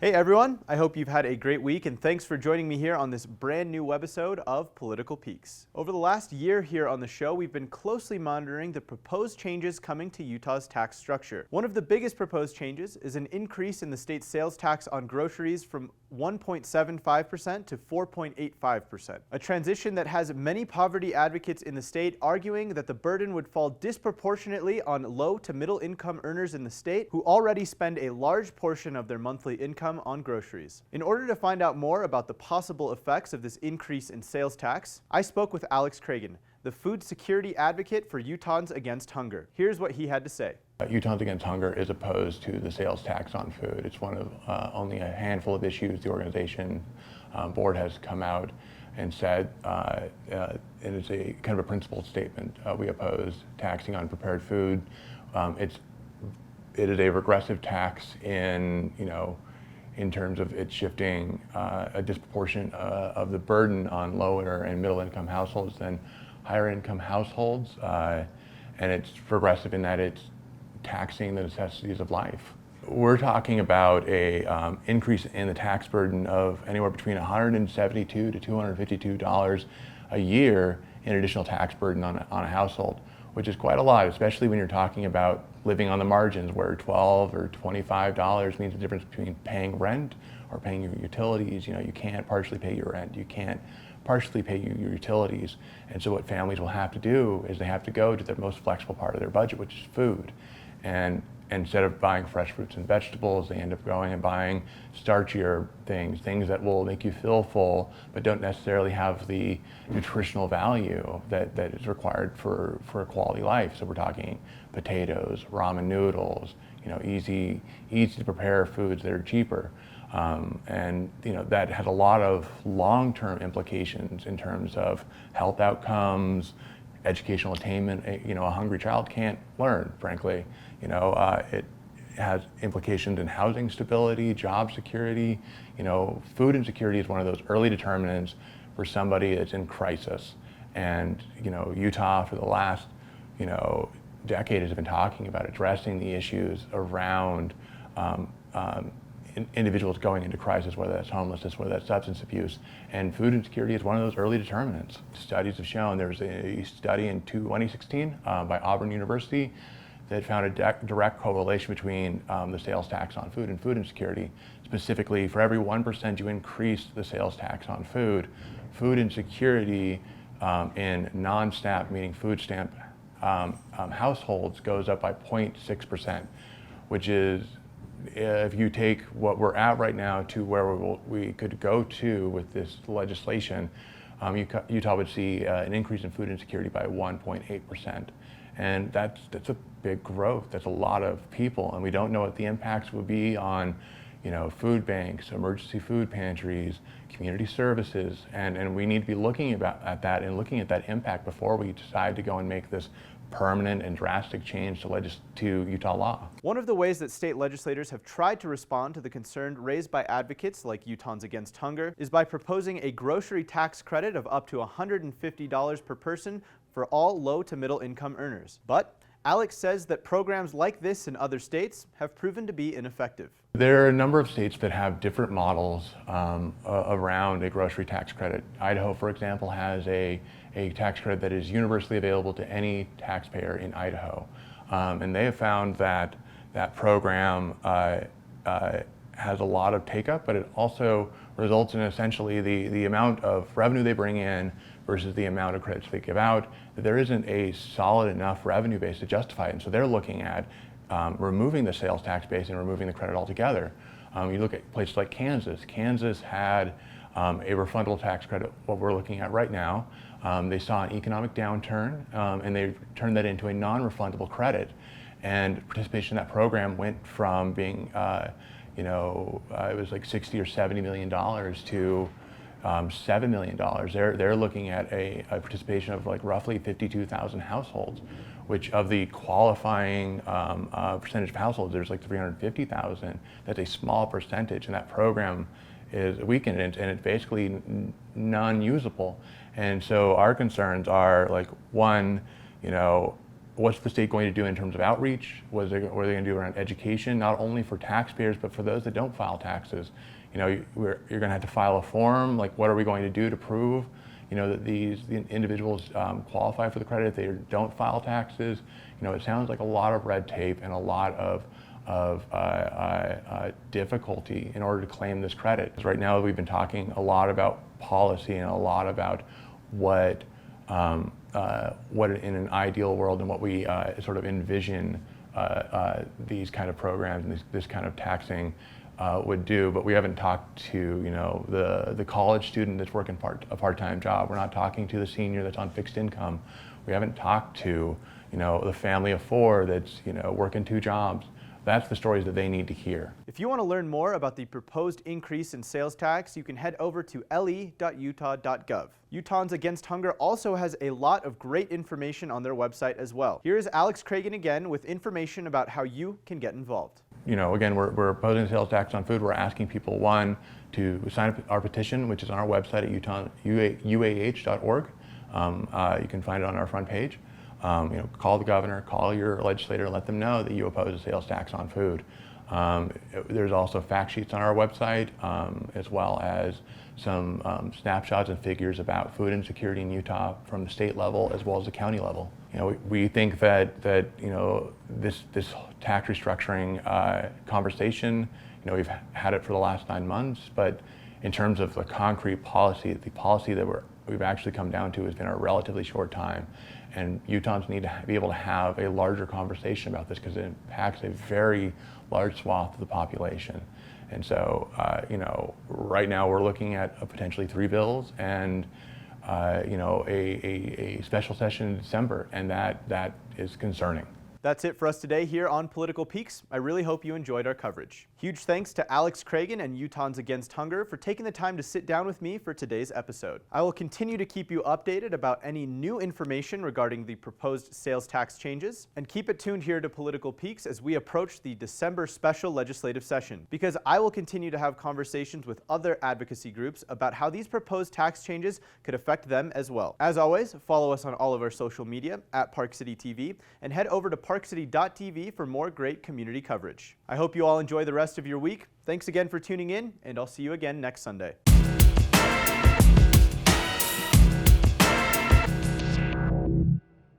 Hey everyone, I hope you've had a great week and thanks for joining me here on this brand new webisode of Political Peaks. Over the last year here on the show, we've been closely monitoring the proposed changes coming to Utah's tax structure. One of the biggest proposed changes is an increase in the state's sales tax on groceries from 1.75% to 4.85%, a transition that has many poverty advocates in the state arguing that the burden would fall disproportionately on low to middle income earners in the state who already spend a large portion of their monthly income on groceries. In order to find out more about the possible effects of this increase in sales tax, I spoke with Alex Cragun, the food security advocate for Utahns Against Hunger. Here's what he had to say. Utahns Against Hunger is opposed to the sales tax on food. It's one of only a handful of issues the organization board has come out and said, and it's a kind of a principled statement. We oppose taxing on prepared food. It is a regressive tax in terms of it shifting a disproportion of the burden on lower and middle income households than higher income households, and it's regressive in that it's taxing the necessities of life. We're talking about a increase in the tax burden of anywhere between $172 to $252 a year in additional tax burden on a household, which is quite a lot, especially when you're talking about living on the margins where $12 or $25 means the difference between paying rent or paying your utilities. You can't partially pay your rent, you can't partially pay your utilities. And so what families will have to do is they have to go to the most flexible part of their budget, which is food. And instead of buying fresh fruits and vegetables, they end up going and buying starchier things that will make you feel full, but don't necessarily have the nutritional value that is required for a quality life. So we're talking potatoes, ramen noodles, easy to prepare foods that are cheaper. And that has a lot of long-term implications in terms of health outcomes, educational attainment. A hungry child can't learn, frankly. It has implications in housing stability, job security. Food insecurity is one of those early determinants for somebody that's in crisis. And Utah for the last decade has been talking about addressing the issues around individuals going into crisis, whether that's homelessness, whether that's substance abuse, and food insecurity is one of those early determinants. Studies have shown, there was a study in 2016 by Auburn University that found a direct correlation between the sales tax on food and food insecurity. Specifically, for every 1% you increase the sales tax on food, food insecurity in non-SNAP, meaning food stamp households, goes up by 0.6%, which is, if you take what we're at right now to where we could go to with this legislation, Utah would see an increase in food insecurity by 1.8%. And that's a big growth. That's a lot of people, and we don't know what the impacts would be on food banks, emergency food pantries, community services, and we need to be looking at that and looking at that impact before we decide to go and make this permanent and drastic change to Utah law. One of the ways that state legislators have tried to respond to the concern raised by advocates like Utahns Against Hunger is by proposing a grocery tax credit of up to $150 per person for all low to middle income earners. But Alex says that programs like this in other states have proven to be ineffective. There are a number of states that have different models around a grocery tax credit. Idaho, for example, has a tax credit that is universally available to any taxpayer in Idaho. And they have found that that program has a lot of take-up, but it also results in essentially the amount of revenue they bring in versus the amount of credits they give out, that there isn't a solid enough revenue base to justify it. And so they're looking at removing the sales tax base and removing the credit altogether. You look at places like Kansas. Kansas had a refundable tax credit, what we're looking at right now. They saw an economic downturn and they turned that into a non-refundable credit. And participation in that program went from being, it was like $60 or $70 million to $7 million. They're looking at a participation of like roughly 52,000 households, which of the qualifying percentage of households, there's like 350,000. That's a small percentage, and that program is weakened and it's basically non-usable. And so our concerns are like, one, what's the state going to do in terms of outreach? What are they going to do around education, not only for taxpayers, but for those that don't file taxes? You're going to have to file a form. Like, what are we going to do to prove, that the individuals qualify for the credit if they don't file taxes? It sounds like a lot of red tape and a lot of difficulty in order to claim this credit. Right now, we've been talking a lot about policy and a lot about what in an ideal world and what we sort of envision these kind of programs and this kind of taxing would do, but we haven't talked to the college student that's working a part-time job. We're not talking to the senior that's on fixed income. We haven't talked to the family of four that's working 2 jobs. That's the stories that they need to hear. If you want to learn more about the proposed increase in sales tax, you can head over to le.utah.gov. Utahns Against Hunger also has a lot of great information on their website as well. Here is Alex Cragun again with information about how you can get involved. Again, we're opposing sales tax on food. We're asking people, one, to sign up our petition, which is on our website at uah.org. You can find it on our front page. Call the governor, call your legislator, and let them know that you oppose a sales tax on food. There's also fact sheets on our website, as well as some snapshots and figures about food insecurity in Utah from the state level as well as the county level. We think that this tax restructuring conversation, we've had it for the last 9 months, but in terms of the concrete policy, the policy that we've actually come down to has been a relatively short time. And Utahns need to be able to have a larger conversation about this because it impacts a very large swath of the population. And so, right now we're looking at potentially 3 bills and, a special session in December, and that is concerning. That's it for us today here on Political Peaks. I really hope you enjoyed our coverage. Huge thanks to Alex Cragun and Utahns Against Hunger for taking the time to sit down with me for today's episode. I will continue to keep you updated about any new information regarding the proposed sales tax changes, and keep it tuned here to Political Peaks as we approach the December special legislative session, because I will continue to have conversations with other advocacy groups about how these proposed tax changes could affect them as well. As always, follow us on all of our social media at Park City TV, and head over to parkcity.tv for more great community coverage. I hope you all enjoy the rest of your week. Thanks again for tuning in, and I'll see you again next Sunday.